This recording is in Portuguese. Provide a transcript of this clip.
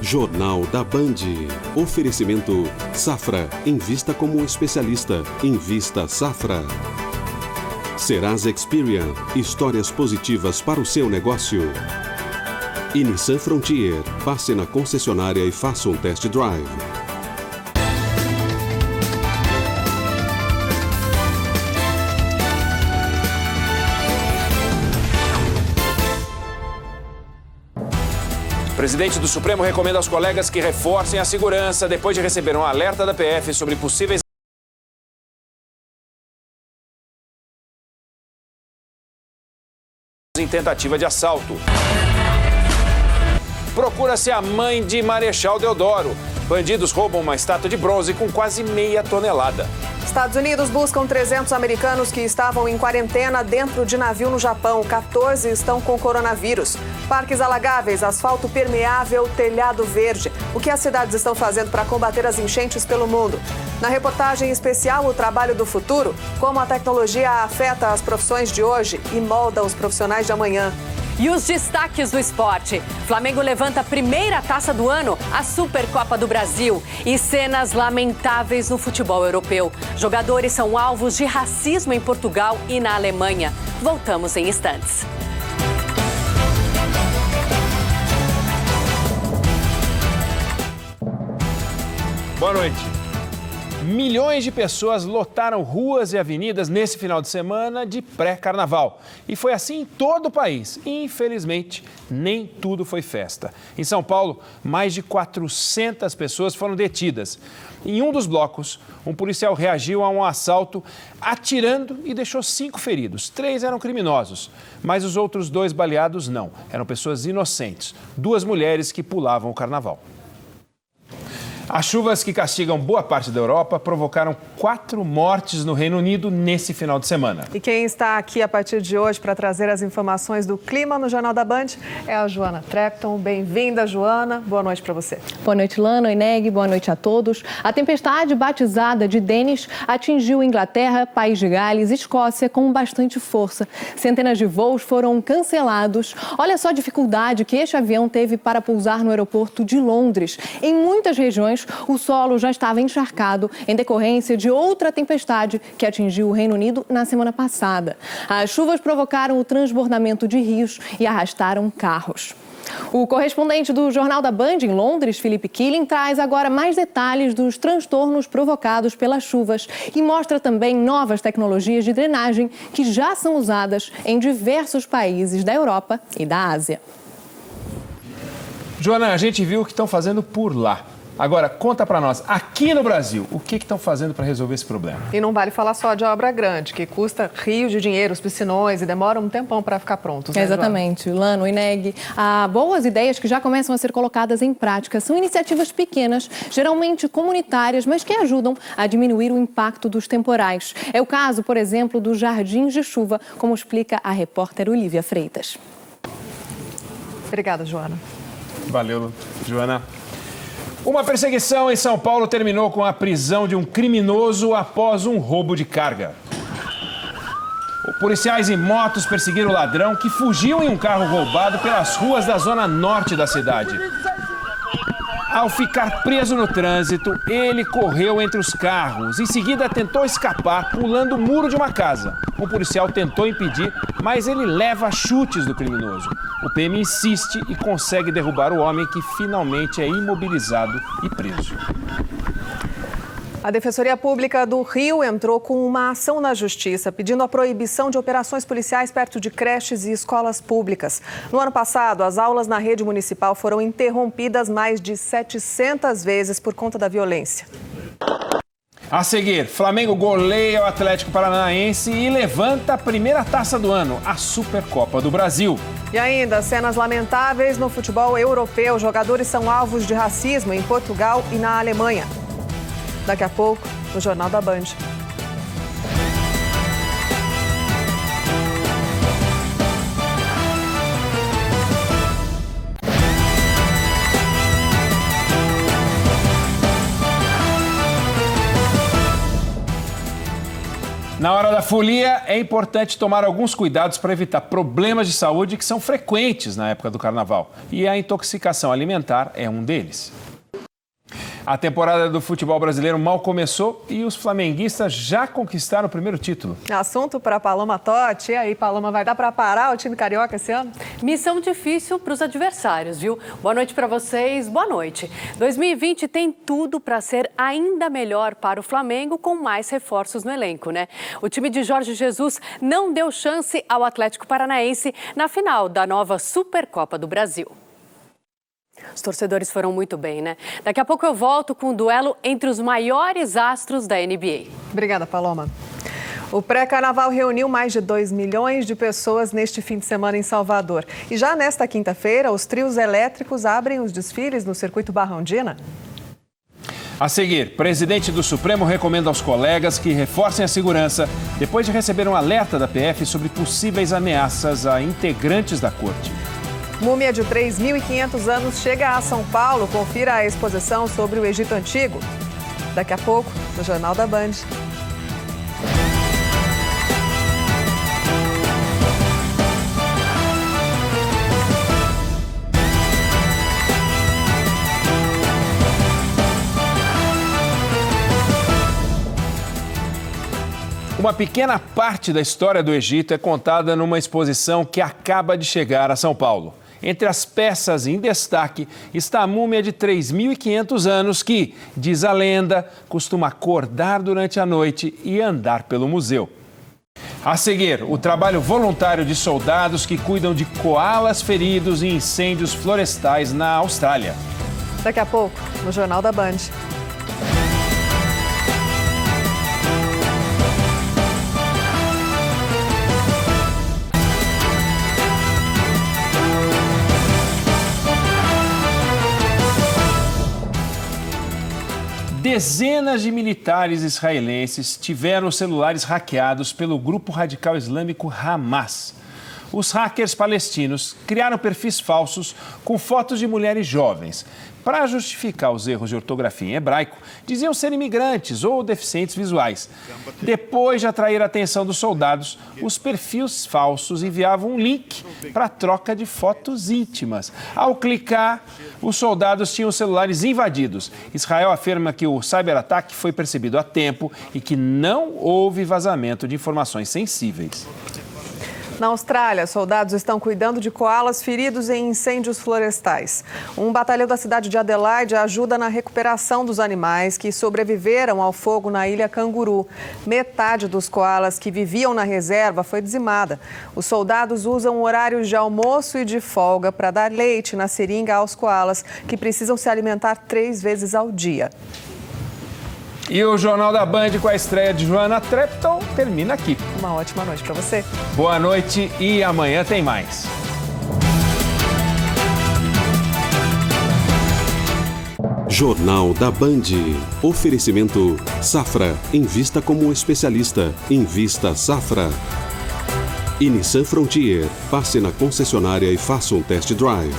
Jornal da Band. Oferecimento Safra. Invista como um especialista. Invista Safra. Serasa Experian. Histórias positivas para o seu negócio. E Nissan Frontier. Passe na concessionária e faça um test drive. O presidente do Supremo recomenda aos colegas que reforcem a segurança depois de receber um alerta da PF sobre possíveis em tentativa de assalto. Procura-se a mãe de Marechal Deodoro. Bandidos roubam uma estátua de bronze com quase meia tonelada. Estados Unidos buscam 300 americanos que estavam em quarentena dentro de navio no Japão. 14 estão com coronavírus. Parques alagáveis, asfalto permeável, telhado verde. O que as cidades estão fazendo para combater as enchentes pelo mundo? Na reportagem especial O Trabalho do Futuro, como a tecnologia afeta as profissões de hoje e molda os profissionais de amanhã. E os destaques do esporte. Flamengo levanta a primeira taça do ano, a Supercopa do Brasil. E cenas lamentáveis no futebol europeu. Jogadores são alvos de racismo em Portugal e na Alemanha. Voltamos em instantes. Boa noite. Milhões de pessoas lotaram ruas e avenidas nesse final de semana de pré-carnaval. E foi assim em todo o país. Infelizmente, nem tudo foi festa. Em São Paulo, mais de 400 pessoas foram detidas. Em um dos blocos, um policial reagiu a um assalto atirando e deixou 5 feridos. 3 eram criminosos, mas os outros 2 baleados não. Eram pessoas inocentes, 2 mulheres que pulavam o carnaval. As chuvas que castigam boa parte da Europa provocaram 4 mortes no Reino Unido nesse final de semana. E quem está aqui a partir de hoje para trazer as informações do clima no Jornal da Band é a Joana Trepton. Bem-vinda, Joana. Boa noite para você. Boa noite, Lana e Neg. Boa noite a todos. A tempestade batizada de Dennis atingiu Inglaterra, País de Gales e Escócia com bastante força. Centenas de voos foram cancelados. Olha só a dificuldade que este avião teve para pousar no aeroporto de Londres. Em muitas regiões, o solo já estava encharcado em decorrência de outra tempestade que atingiu o Reino Unido na semana passada. As chuvas provocaram o transbordamento de rios e arrastaram carros. O correspondente do Jornal da Band em Londres, Felipe Killing, traz agora mais detalhes dos transtornos provocados pelas chuvas e mostra também novas tecnologias de drenagem que já são usadas em diversos países da Europa e da Ásia. Joana, a gente viu o que estão fazendo por lá. Agora, conta para nós, aqui no Brasil, o que estão fazendo para resolver esse problema? E não vale falar só de obra grande, que custa rios de dinheiro, os piscinões, e demora um tempão para ficar prontos, né, Exatamente, Lano e Neg. Há boas ideias que já começam a ser colocadas em prática. São iniciativas pequenas, geralmente comunitárias, mas que ajudam a diminuir o impacto dos temporais. É o caso, por exemplo, dos jardins de chuva, como explica a repórter Olivia Freitas. Obrigada, Joana. Valeu, Joana. Uma perseguição em São Paulo terminou com a prisão de um criminoso após um roubo de carga. Policiais em motos perseguiram o ladrão que fugiu em um carro roubado pelas ruas da zona norte da cidade. Ao ficar preso no trânsito, ele correu entre os carros. Em seguida, tentou escapar pulando o muro de uma casa. Um policial tentou impedir, mas ele leva chutes do criminoso. O PM insiste e consegue derrubar o homem, que finalmente é imobilizado e preso. A Defensoria Pública do Rio entrou com uma ação na Justiça pedindo a proibição de operações policiais perto de creches e escolas públicas. No ano passado, as aulas na rede municipal foram interrompidas mais de 700 vezes por conta da violência. A seguir, Flamengo goleia o Atlético Paranaense e levanta a primeira taça do ano, a Supercopa do Brasil. E ainda, cenas lamentáveis no futebol europeu. Jogadores são alvos de racismo em Portugal e na Alemanha. Daqui a pouco, no Jornal da Band. Na hora da folia, é importante tomar alguns cuidados para evitar problemas de saúde que são frequentes na época do carnaval. E a intoxicação alimentar é um deles. A temporada do futebol brasileiro mal começou e os flamenguistas já conquistaram o primeiro título. Assunto para Paloma Totti. E aí, Paloma, vai dar para parar o time carioca esse ano? Missão difícil para os adversários, viu? Boa noite para vocês, boa noite. 2020 tem tudo para ser ainda melhor para o Flamengo, com mais reforços no elenco, né? O time de Jorge Jesus não deu chance ao Atlético Paranaense na final da nova Supercopa do Brasil. Os torcedores foram muito bem, né? Daqui a pouco eu volto com um duelo entre os maiores astros da NBA. Obrigada, Paloma. O pré-carnaval reuniu mais de 2 milhões de pessoas neste fim de semana em Salvador. E já nesta quinta-feira, os trios elétricos abrem os desfiles no circuito Barrondina. A seguir, presidente do Supremo recomenda aos colegas que reforcem a segurança depois de receber um alerta da PF sobre possíveis ameaças a integrantes da corte. Múmia de 3.500 anos chega a São Paulo. Confira a exposição sobre o Egito Antigo. Daqui a pouco, no Jornal da Band. Uma pequena parte da história do Egito é contada numa exposição que acaba de chegar a São Paulo. Entre as peças em destaque está a múmia de 3.500 anos que, diz a lenda, costuma acordar durante a noite e andar pelo museu. A seguir, o trabalho voluntário de soldados que cuidam de coalas feridos em incêndios florestais na Austrália. Daqui a pouco, no Jornal da Band. Dezenas de militares israelenses tiveram os celulares hackeados pelo grupo radical islâmico Hamas. Os hackers palestinos criaram perfis falsos com fotos de mulheres jovens. Para justificar os erros de ortografia em hebraico, diziam ser imigrantes ou deficientes visuais. Depois de atrair a atenção dos soldados, os perfis falsos enviavam um link para troca de fotos íntimas. Ao clicar, os soldados tinham os celulares invadidos. Israel afirma que o cyberataque foi percebido a tempo e que não houve vazamento de informações sensíveis. Na Austrália, soldados estão cuidando de coalas feridos em incêndios florestais. Um batalhão da cidade de Adelaide ajuda na recuperação dos animais que sobreviveram ao fogo na ilha Canguru. Metade dos coalas que viviam na reserva foi dizimada. Os soldados usam horários de almoço e de folga para dar leite na seringa aos coalas, que precisam se alimentar 3 vezes ao dia. E o Jornal da Band, com a estreia de Joana Trepton, termina aqui. Uma ótima noite para você. Boa noite e amanhã tem mais. Jornal da Band. Oferecimento Safra. Invista como um especialista. Invista Safra. E Nissan Frontier. Passe na concessionária e faça um test drive.